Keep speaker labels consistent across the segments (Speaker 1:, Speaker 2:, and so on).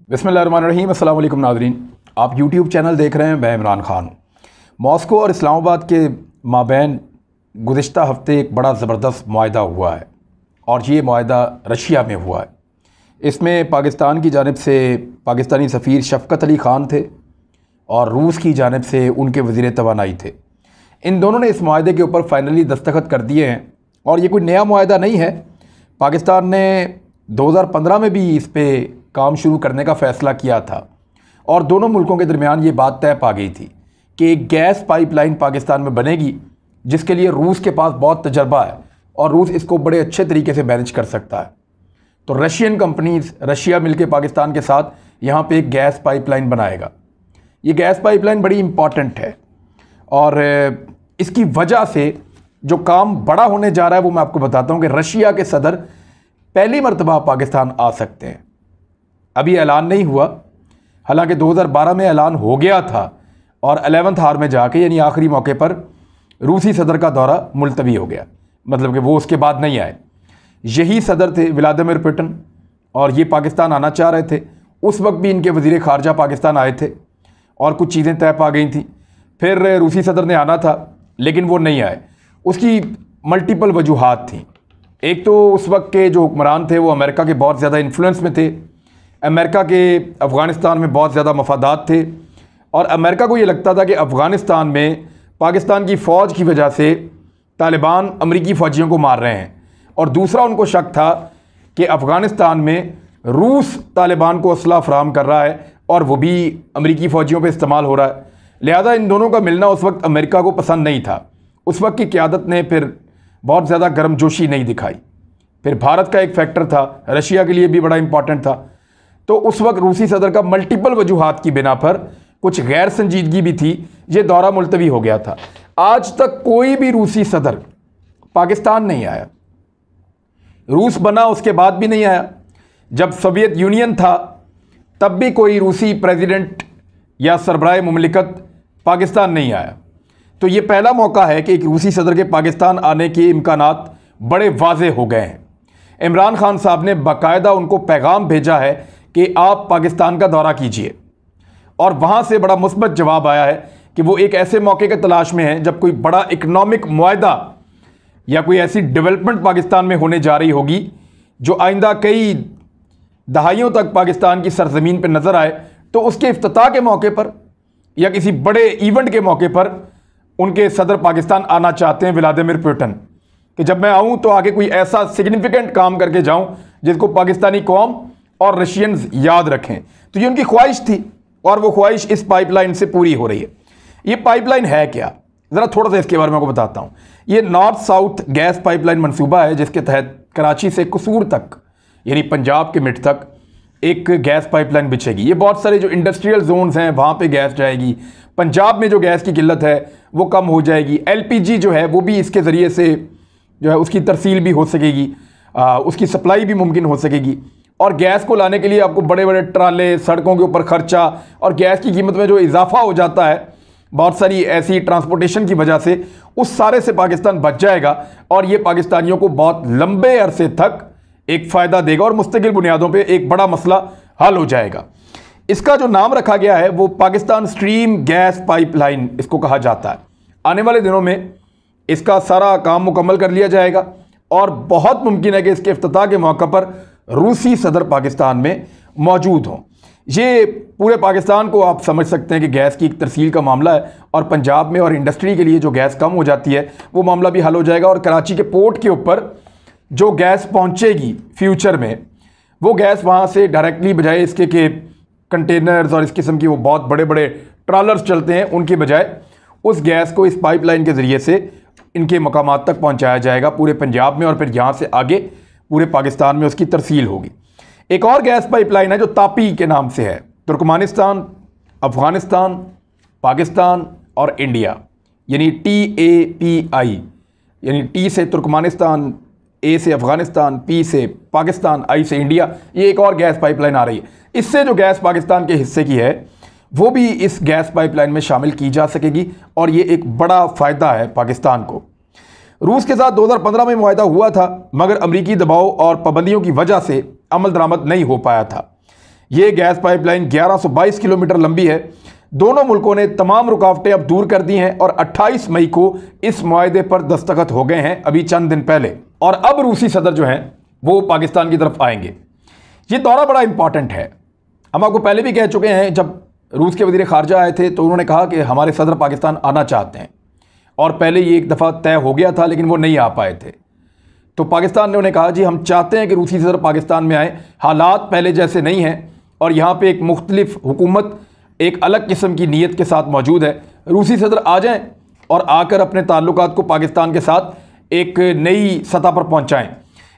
Speaker 1: बिस्मिल्लाहिर्रहमानिर्रहीम। अस्सलाम वालेकुम नाज़रीन, आप यूट्यूब चैनल देख रहे हैं। मैं इमरान ख़ान हूँ। मॉस्को और इस्लामाबाद के माबैन गुज़िश्ता हफ़्ते एक बड़ा ज़बरदस्त मुआहदा हुआ है और ये मुआहदा रशिया में हुआ है। इसमें पाकिस्तान की जानिब से पाकिस्तानी सफ़ीर शफ़क़त अली ख़ान थे और रूस की जानिब से उनके वज़ीर तवानाई थे। इन दोनों ने इस मुआहदे के ऊपर फ़ाइनली दस्तखत कर दिए हैं और ये कोई नया मुआहदा नहीं है। पाकिस्तान ने 2015 में भी इस पर काम शुरू करने का फ़ैसला किया था और दोनों मुल्कों के दरमियान ये बात तय पा गई थी कि एक गैस पाइपलाइन पाकिस्तान में बनेगी जिसके लिए रूस के पास बहुत तजर्बा है और रूस इसको बड़े अच्छे तरीके से मैनेज कर सकता है। तो रशियन कंपनीज़ रशिया मिलकर पाकिस्तान के साथ यहाँ पे एक गैस पाइपलाइन बनाएगा। ये गैस पाइपलाइन बड़ी इम्पॉर्टेंट है और इसकी वजह से जो काम बड़ा होने जा रहा है वो मैं आपको बताता हूँ कि रशिया के सदर पहली मरतबा पाकिस्तान आ सकते हैं। अभी ऐलान नहीं हुआ, हालांकि 2012 में ऐलान हो गया था और 11th आवर में जाके यानी आखिरी मौके पर रूसी सदर का दौरा मुलतवी हो गया, मतलब कि वो उसके बाद नहीं आए। यही सदर थे व्लादिमीर पुतिन और ये पाकिस्तान आना चाह रहे थे। उस वक्त भी इनके वज़ीर ख़ारजा पाकिस्तान आए थे और कुछ चीज़ें तय पा गई थी। फिर रूसी सदर ने आना था लेकिन वो नहीं आए। उसकी मल्टीपल वजूहात थी। एक तो उस वक्त के जो हुक्मरान थे वो अमेरिका के बहुत ज़्यादा इन्फ्लुएंस में थे। अमेरिका के अफ़गानिस्तान में बहुत ज़्यादा मफादात थे और अमेरिका को ये लगता था कि अफ़गानिस्तान में पाकिस्तान की फ़ौज की वजह से तालिबान अमरीकी फ़ौजियों को मार रहे हैं और दूसरा उनको शक था कि अफ़गानिस्तान में रूस तालिबान को असला फराहम कर रहा है और वो भी अमरीकी फ़ौजियों पर इस्तेमाल हो रहा है। लिहाजा इन दोनों का मिलना उस वक्त अमेरिका को पसंद नहीं था। उस वक्त की क़यादत ने फिर बहुत ज़्यादा गर्मजोशी नहीं दिखाई। फिर भारत का एक फैक्टर था, रशिया के लिए भी बड़ा इंपॉर्टेंट था। तो उस वक्त रूसी सदर का मल्टीपल वजूहात की बिना पर कुछ गैर संजीदगी भी थी, ये दौरा मुलतवी हो गया था। आज तक कोई भी रूसी सदर पाकिस्तान नहीं आया। रूस बना उसके बाद भी नहीं आया। जब सोवियत यूनियन था तब भी कोई रूसी प्रेसिडेंट या सरबराह मुमलिकत पाकिस्तान नहीं आया। तो ये पहला मौका है कि एक रूसी सदर के पाकिस्तान आने के इम्कानात बड़े वाज़े हो गए हैं। इमरान खान साहब ने बाकायदा उनको पैगाम भेजा है कि आप पाकिस्तान का दौरा कीजिए और वहाँ से बड़ा मुस्बत जवाब आया है कि वो एक ऐसे मौके के तलाश में हैं जब कोई बड़ा इकनॉमिक मुआहदा या कोई ऐसी डेवलपमेंट पाकिस्तान में होने जा रही होगी जो आइंदा कई दहाइयों तक पाकिस्तान की सरजमीन पर नज़र आए। तो उसके इफ्तिताह के मौके पर या किसी बड़े इवेंट के मौके पर उनके सदर पाकिस्तान आना चाहते हैं व्लादिमीर पुतिन, कि जब मैं आऊँ तो आगे कोई ऐसा सिग्निफिकेंट काम करके जाऊँ जिसको पाकिस्तानी कौम और रशियंस याद रखें। तो ये उनकी ख्वाहिश थी और वो ख्वाहिश इस पाइपलाइन से पूरी हो रही है। ये पाइपलाइन है क्या, ज़रा थोड़ा सा इसके बारे में आपको बताता हूँ। ये नॉर्थ साउथ गैस पाइपलाइन मंसूबा है जिसके तहत कराची से कसूर तक यानी पंजाब के मिड तक एक गैस पाइपलाइन बिछेगी। ये बहुत सारे जो इंडस्ट्रियल जोन्स हैं वहाँ पे गैस जाएगी। पंजाब में जो गैस की किल्लत है वो कम हो जाएगी। LPG जो है वो भी इसके ज़रिए से जो है उसकी तरसील भी हो सकेगी, उसकी सप्लाई भी मुमकिन हो सकेगी। और गैस को लाने के लिए आपको बड़े बड़े ट्राले, सड़कों के ऊपर खर्चा और गैस की कीमत में जो इजाफा हो जाता है बहुत सारी ऐसी ट्रांसपोर्टेशन की वजह से, उस सारे से पाकिस्तान बच जाएगा और ये पाकिस्तानियों को बहुत लंबे अरसे तक एक फ़ायदा देगा और मुस्तकिल बुनियादों पे एक बड़ा मसला हल हो जाएगा। इसका जो नाम रखा गया है वो पाकिस्तान स्ट्रीम गैस पाइपलाइन इसको कहा जाता है। आने वाले दिनों में इसका सारा काम मुकम्मल कर लिया जाएगा और बहुत मुमकिन है कि इसके इफ्तिताह के मौके पर रूसी सदर पाकिस्तान में मौजूद हों। ये पूरे पाकिस्तान को आप समझ सकते हैं कि गैस की एक तरसील का मामला है और पंजाब में और इंडस्ट्री के लिए जो गैस कम हो जाती है वो मामला भी हल हो जाएगा। और कराची के पोर्ट के ऊपर जो गैस पहुंचेगी फ्यूचर में, वो गैस वहाँ से डायरेक्टली बजाय इसके कि कंटेनर्स और इस किस्म की वो बहुत बड़े बड़े ट्रॉलर्स चलते हैं, उनके बजाय उस गैस को इस पाइपलाइन के ज़रिए से इनके मकामात तक पहुँचाया जाएगा पूरे पंजाब में और फिर यहाँ से आगे पूरे पाकिस्तान में उसकी तरसील होगी। एक और गैस पाइपलाइन है जो तापी के नाम से है। तुर्कमानिस्तान, अफ़गानिस्तान, पाकिस्तान और इंडिया यानी TAPI, यानी T से तुर्कमानिस्तान, A से अफ़गानिस्तान, P से पाकिस्तान, I से इंडिया, ये एक और गैस पाइपलाइन आ रही है। इससे जो गैस पाकिस्तान के हिस्से की है वो भी इस गैस पाइपलाइन में शामिल की जा सकेगी और ये एक बड़ा फ़ायदा है पाकिस्तान को। रूस के साथ 2015 में मुआहदा हुआ था मगर अमरीकी दबाव और पाबंदियों की वजह से अमल दरामद नहीं हो पाया था। ये गैस पाइपलाइन 1122 किलोमीटर लंबी है। दोनों मुल्कों ने तमाम रुकावटें अब दूर कर दी हैं और 28 मई को इस मुआहदे पर दस्तखत हो गए हैं, अभी चंद दिन पहले। और अब रूसी सदर जो हैं वो पाकिस्तान की तरफ आएंगे। ये दौरा बड़ा इंपॉर्टेंट है। हम आपको पहले भी कह चुके हैं, जब रूस के वज़ीर ख़ारजा आए थे तो उन्होंने कहा कि हमारे सदर पाकिस्तान आना चाहते हैं, और पहले ये एक दफ़ा तय हो गया था लेकिन वो नहीं आ पाए थे। तो पाकिस्तान ने उन्हें कहा जी हम चाहते हैं कि रूसी सदर पाकिस्तान में आए, हालात पहले जैसे नहीं हैं और यहाँ पे एक मुख्तलिफ हुकूमत एक अलग किस्म की नीयत के साथ मौजूद है। रूसी सदर आ जाएं और आकर अपने ताल्लुकात को पाकिस्तान के साथ एक नई सतह पर पहुँचाएँ।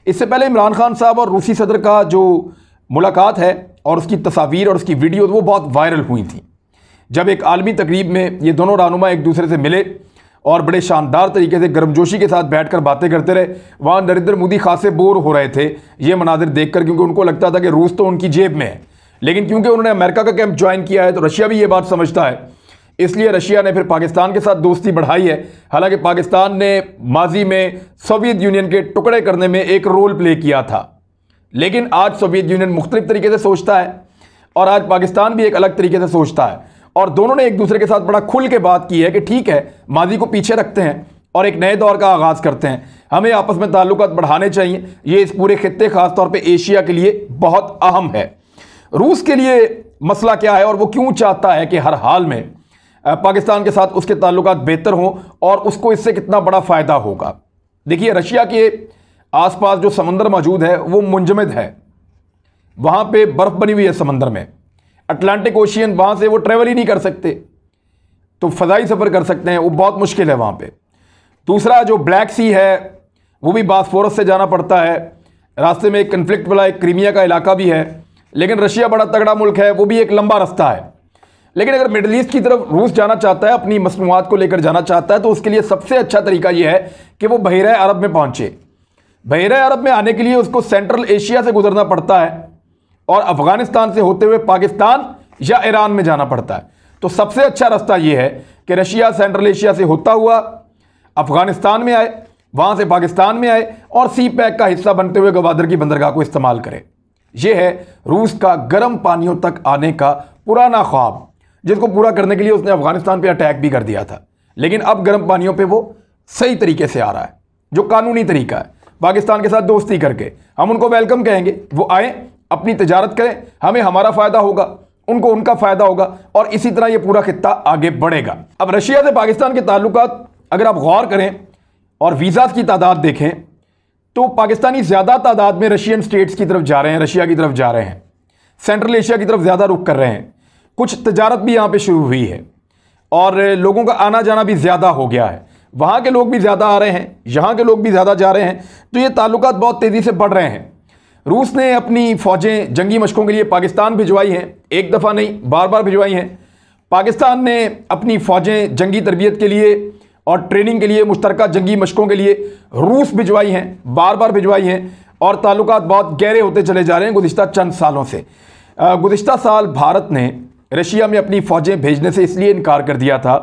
Speaker 1: इससे पहले इमरान खान साहब और रूसी सदर का जो मुलाकात है और उसकी तस्वीर और उसकी वीडियो वो बहुत वायरल हुई थी। जब एक आलमी तकरीब में ये दोनों रहनुमा एक दूसरे से मिले और बड़े शानदार तरीके से गर्मजोशी के साथ बैठकर बातें करते रहे, वहाँ नरेंद्र मोदी खासे बोर हो रहे थे ये मनाजिर देखकर, क्योंकि उनको लगता था कि रूस तो उनकी जेब में है। लेकिन क्योंकि उन्होंने अमेरिका का कैंप ज्वाइन किया है तो रशिया भी ये बात समझता है, इसलिए रशिया ने फिर पाकिस्तान के साथ दोस्ती बढ़ाई है। हालांकि पाकिस्तान ने माजी में सोवियत यूनियन के टुकड़े करने में एक रोल प्ले किया था, लेकिन आज सोवियत यूनियन मुख्तलिफ तरीके से सोचता है और आज पाकिस्तान भी एक अलग तरीके से सोचता है। और दोनों ने एक दूसरे के साथ बड़ा खुल के बात की है कि ठीक है, माजी को पीछे रखते हैं और एक नए दौर का आगाज़ करते हैं, हमें आपस में ताल्लुकात बढ़ाने चाहिए। ये इस पूरे खित्ते ख़ास तौर पे एशिया के लिए बहुत अहम है। रूस के लिए मसला क्या है और वो क्यों चाहता है कि हर हाल में पाकिस्तान के साथ उसके ताल्लुकात बेहतर हों और उसको इससे कितना बड़ा फ़ायदा होगा। देखिए, रशिया के आसपास जो समंदर मौजूद है वो मुंजमद है, वहाँ पे बर्फ़ बनी हुई है समंदर में, अटलांटिक ओशियन, वहाँ से वो ट्रेवल ही नहीं कर सकते, तो फ़ज़ाई सफ़र कर सकते हैं, वो बहुत मुश्किल है वहाँ पे। दूसरा जो ब्लैक सी है वो भी बास्फोरस से जाना पड़ता है, रास्ते में एक कन्फ्लिक्ट वाला एक क्रीमिया का इलाका भी है। लेकिन रशिया बड़ा तगड़ा मुल्क है, वो भी एक लंबा रास्ता है। लेकिन अगर मिडल ईस्ट की तरफ रूस जाना चाहता है, अपनी मसनूआत को लेकर जाना चाहता है, तो उसके लिए सबसे अच्छा तरीका यह है कि वो बहरा अरब में पहुँचे। बहरा अरब में आने के लिए उसको सेंट्रल एशिया से गुजरना पड़ता है और अफ़गानिस्तान से होते हुए पाकिस्तान या ईरान में जाना पड़ता है। तो सबसे अच्छा रास्ता यह है कि रशिया सेंट्रल एशिया से होता हुआ अफ़गानिस्तान में आए, वहाँ से पाकिस्तान में आए और सी पैक का हिस्सा बनते हुए गवादर की बंदरगाह को इस्तेमाल करे। यह है रूस का गर्म पानियों तक आने का पुराना ख्वाब, जिसको पूरा करने के लिए उसने अफ़गानिस्तान पर अटैक भी कर दिया था। लेकिन अब गर्म पानियों पर वो सही तरीके से आ रहा है, जो कानूनी तरीका है। पाकिस्तान के साथ दोस्ती करके हम उनको वेलकम कहेंगे, वो आए, अपनी तिजारत करें, हमें हमारा फ़ायदा होगा, उनको उनका फ़ायदा होगा और इसी तरह ये पूरा खित्ता आगे बढ़ेगा। अब रशिया से पाकिस्तान के ताल्लुकात अगर आप गौर करें और वीज़ास की तादाद देखें तो पाकिस्तानी ज़्यादा तादाद में रशियन स्टेट्स की तरफ जा रहे हैं, रशिया की तरफ जा रहे हैं, सेंट्रल एशिया की तरफ ज़्यादा रुख कर रहे हैं। कुछ तजारत भी यहाँ पर शुरू हुई है और लोगों का आना जाना भी ज़्यादा हो गया है, वहाँ के लोग भी ज़्यादा आ रहे हैं, यहाँ के लोग भी ज़्यादा जा रहे हैं, तो ये ताल्लुकात बहुत तेज़ी से बढ़ रहे हैं। रूस ने अपनी फ़ौजें जंगी मशकों के लिए पाकिस्तान भिजवाई हैं, एक दफ़ा नहीं बार बार भिजवाई हैं। पाकिस्तान ने अपनी फ़ौजें जंगी तरबियत के लिए और ट्रेनिंग के लिए, मुश्तरका जंगी मशकों के लिए रूस भिजवाई हैं, बार बार भिजवाई हैं और ताल्लुकात बहुत गहरे होते चले जा रहे हैं गुज़िश्ता चंद सालों से। गुज़िश्ता साल भारत ने रशिया में अपनी फ़ौजें भेजने से इसलिए इनकार कर दिया था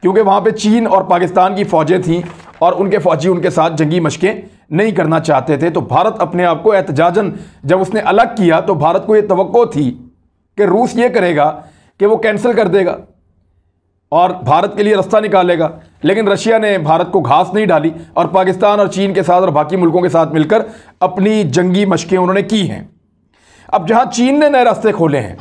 Speaker 1: क्योंकि वहाँ पे चीन और पाकिस्तान की फ़ौजें थीं और उनके फ़ौजी उनके साथ जंगी मशकें नहीं करना चाहते थे। तो भारत अपने आप को एहतजाजन जब उसने अलग किया तो भारत को ये तवक्को थी कि रूस ये करेगा कि वो कैंसिल कर देगा और भारत के लिए रास्ता निकालेगा। लेकिन रशिया ने भारत को घास नहीं डाली और पाकिस्तान और चीन के साथ और बाकी मुल्कों के साथ मिलकर अपनी जंगी मशकें उन्होंने की हैं। अब जहाँ चीन ने नए रास्ते खोले हैं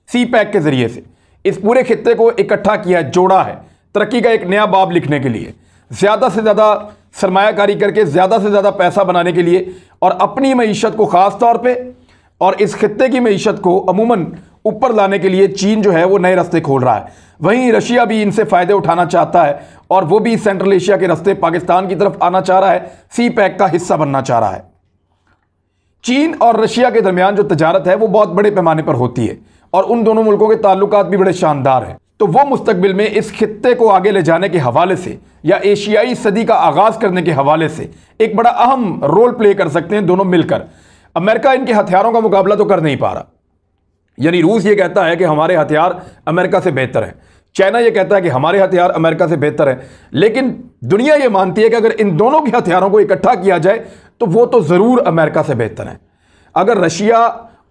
Speaker 1: सी पैक के ज़रिए से, इस पूरे खित्ते को इकट्ठा किया है, जोड़ा है, तरक्की का एक नया बाब लिखने के लिए, ज़्यादा से ज़्यादा सरमायाकारी करके ज़्यादा से ज़्यादा पैसा बनाने के लिए और अपनी मईशत को ख़ास तौर पे और इस खित्ते की मईशत को अमूमन ऊपर लाने के लिए चीन जो है वो नए रास्ते खोल रहा है। वहीं रशिया भी इनसे फ़ायदे उठाना चाहता है और वो भी सेंट्रल एशिया के रास्ते पाकिस्तान की तरफ आना चाह रहा है, सी पैक का हिस्सा बनना चाह रहा है। चीन और रशिया के दरमियान जो तजारत है वो बहुत बड़े पैमाने पर होती है और उन दोनों मुल्कों के ताल्लुकात भी बड़े शानदार हैं। तो वो मुस्तकबिल में इस खित्ते को आगे ले जाने के हवाले से या एशियाई सदी का आगाज़ करने के हवाले से एक बड़ा अहम रोल प्ले कर सकते हैं दोनों मिलकर। अमेरिका इनके हथियारों का मुकाबला तो कर नहीं पा रहा, यानी रूस ये कहता है कि हमारे हथियार अमेरिका से बेहतर हैं, चाइना ये कहता है कि हमारे हथियार अमेरिका से बेहतर हैं, लेकिन दुनिया ये मानती है कि अगर इन दोनों के हथियारों को इकट्ठा किया जाए तो वो तो ज़रूर अमेरिका से बेहतर है। अगर रशिया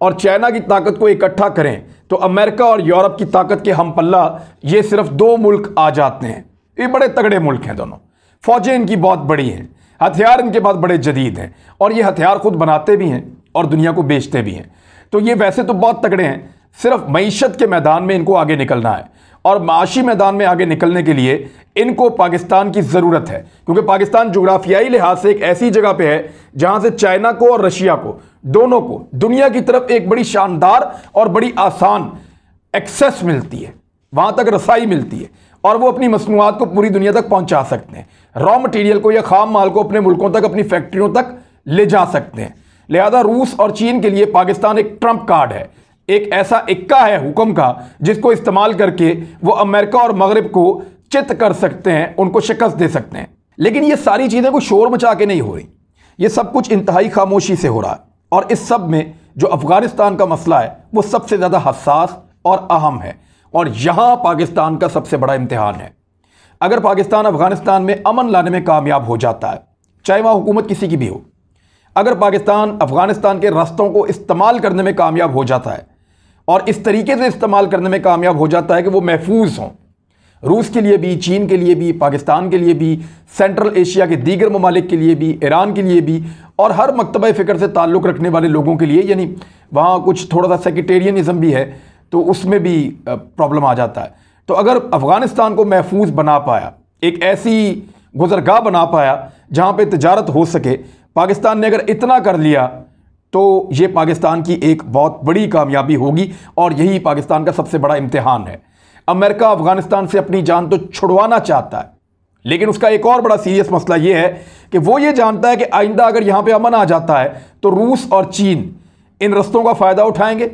Speaker 1: और चाइना की ताकत को इकट्ठा करें तो अमेरिका और यूरोप की ताकत के हम पल्ला ये सिर्फ 2 मुल्क आ जाते हैं। ये बड़े तगड़े मुल्क हैं दोनों, फौजें इनकी बहुत बड़ी हैं, हथियार इनके पास बड़े जदीद हैं और ये हथियार खुद बनाते भी हैं और दुनिया को बेचते भी हैं। तो ये वैसे तो बहुत तगड़े हैं, सिर्फ मईशत के मैदान में इनको आगे निकलना है और माशी मैदान में आगे निकलने के लिए इनको पाकिस्तान की ज़रूरत है, क्योंकि पाकिस्तान जुग्राफियाई लिहाज से एक ऐसी जगह पे है जहां से चाइना को और रशिया को, दोनों को दुनिया की तरफ एक बड़ी शानदार और बड़ी आसान एक्सेस मिलती है, वहां तक रसाई मिलती है और वो अपनी मसनूआत को पूरी दुनिया तक पहुंचा सकते हैं, रॉ मटेरियल को या खाम माल को अपने मुल्कों तक, अपनी फैक्ट्रियों तक ले जा सकते हैं। लिहाजा रूस और चीन के लिए पाकिस्तान एक ट्रंप कार्ड है, एक ऐसा इक्का है हुक्म का जिसको इस्तेमाल करके वो अमेरिका और मगरिब को चित कर सकते हैं, उनको शिकस्त दे सकते हैं। लेकिन ये सारी चीज़ें कोई शोर मचा के नहीं हो रही, ये सब कुछ इंतहाई खामोशी से हो रहा है और इस सब में जो अफगानिस्तान का मसला है वो सबसे ज़्यादा हसास और अहम है और यहाँ पाकिस्तान का सबसे बड़ा इम्तिहान है। अगर पाकिस्तान अफगानिस्तान में अमन लाने में कामयाब हो जाता है, चाहे वहाँ हुकूमत किसी की भी हो, अगर पाकिस्तान अफगानिस्तान के रास्तों को इस्तेमाल करने में कामयाब हो जाता है और इस तरीके से इस्तेमाल करने में कामयाब हो जाता है कि वो महफूज हों, रूस के लिए भी, चीन के लिए भी, पाकिस्तान के लिए भी, सेंट्रल एशिया के दीगर ममालिक के लिए भी, ईरान के लिए भी और हर मकतबा फ़िक्र से ताल्लुक़ रखने वाले लोगों के लिए, यानी वहाँ कुछ थोड़ा सा सेक्रेटेरियनिज़म भी है तो उसमें भी प्रॉब्लम आ जाता है। तो अगर अफ़गानिस्तान को महफूज बना पाया, एक ऐसी गुज़रगाह बना पाया जहाँ पे तिजारत हो सके, पाकिस्तान ने अगर इतना कर लिया तो ये पाकिस्तान की एक बहुत बड़ी कामयाबी होगी और यही पाकिस्तान का सबसे बड़ा इम्तिहान है। अमेरिका अफ़गानिस्तान से अपनी जान तो छुड़वाना चाहता है, लेकिन उसका एक और बड़ा सीरियस मसला ये है कि वो ये जानता है कि आइंदा अगर यहाँ पे अमन आ जाता है तो रूस और चीन इन रस्तों का फ़ायदा उठाएंगे,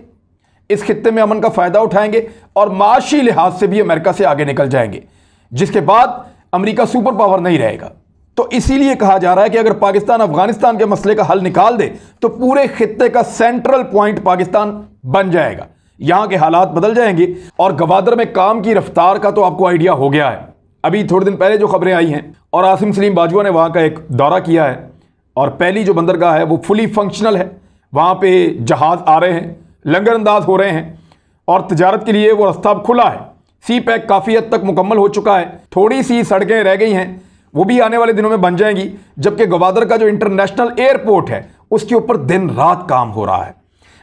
Speaker 1: इस खित्ते में अमन का फ़ायदा उठाएंगे और माशी लिहाज से भी अमेरिका से आगे निकल जाएंगे, जिसके बाद अमेरिका सुपर पावर नहीं रहेगा। तो इसीलिए कहा जा रहा है कि अगर पाकिस्तान अफगानिस्तान के मसले का हल निकाल दे तो पूरे खित्ते का सेंट्रल पॉइंट पाकिस्तान बन जाएगा, यहां के हालात बदल जाएंगे और गवादर में काम की रफ्तार का तो आपको आइडिया हो गया है। अभी थोड़े दिन पहले जो खबरें आई हैं और आसिम सलीम बाजवा ने वहां का एक दौरा किया है और पहली जो बंदरगाह है वो फुली फंक्शनल है, वहां पे जहाज आ रहे हैं, लंगर अंदाज हो रहे हैं और तिजारत के लिए वो रास्ता अब खुला है। सी पैक काफ़ी हद तक मुकम्मल हो चुका है, थोड़ी सी सड़कें रह गई हैं, वो भी आने वाले दिनों में बन जाएंगी, जबकि गवादर का जो इंटरनेशनल एयरपोर्ट है उसके ऊपर दिन रात काम हो रहा है।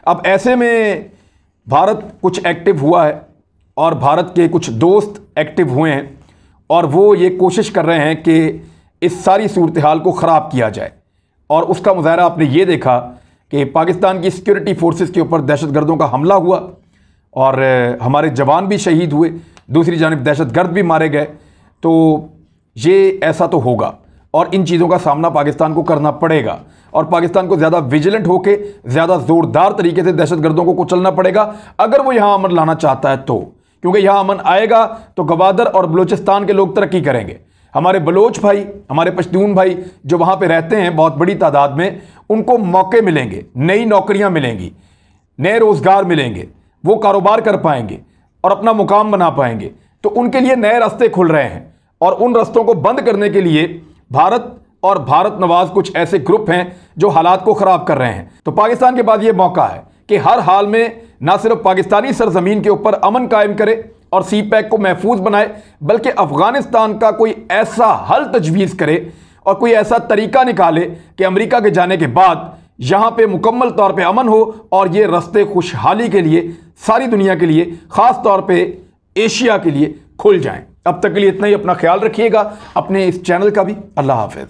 Speaker 1: अब ऐसे में भारत कुछ एक्टिव हुआ है और भारत के कुछ दोस्त एक्टिव हुए हैं और वो ये कोशिश कर रहे हैं कि इस सारी सूरत हाल को ख़राब किया जाए और उसका मुज़ाहरा आपने ये देखा कि पाकिस्तान की सिक्योरिटी फोर्सेस के ऊपर दहशतगर्दों का हमला हुआ और हमारे जवान भी शहीद हुए, दूसरी जानिब दहशतगर्द भी मारे गए। तो ये ऐसा तो होगा और इन चीज़ों का सामना पाकिस्तान को करना पड़ेगा और पाकिस्तान को ज़्यादा विजिलेंट होकर ज़्यादा ज़ोरदार तरीके से दहशतगर्दों को कुचलना पड़ेगा अगर वो यहाँ अमन लाना चाहता है तो, क्योंकि यहाँ अमन आएगा तो गवादर और बलूचिस्तान के लोग तरक्की करेंगे। हमारे बलोच भाई, हमारे पश्तून भाई जो वहाँ पे रहते हैं बहुत बड़ी तादाद में, उनको मौके मिलेंगे, नई नौकरियाँ मिलेंगी, नए रोज़गार मिलेंगे, वो कारोबार कर पाएंगे और अपना मुकाम बना पाएंगे। तो उनके लिए नए रास्ते खुल रहे हैं और उन रास्तों को बंद करने के लिए भारत और भारत नवाज कुछ ऐसे ग्रुप हैं जो हालात को ख़राब कर रहे हैं। तो पाकिस्तान के पास ये मौका है कि हर हाल में ना सिर्फ पाकिस्तानी सरजमीन के ऊपर अमन कायम करे और सी पैक को महफूज बनाए, बल्कि अफ़गानिस्तान का कोई ऐसा हल तजवीज़ करे और कोई ऐसा तरीका निकाले कि अमेरिका के जाने के बाद यहाँ पे मुकम्मल तौर पे अमन हो और ये रास्ते खुशहाली के लिए सारी दुनिया के लिए, ख़ास तौर पे एशिया के लिए खुल जाएं। अब तक के लिए इतना ही, अपना ख्याल रखिएगा, अपने इस चैनल का भी। अल्लाह हाफ़िज़।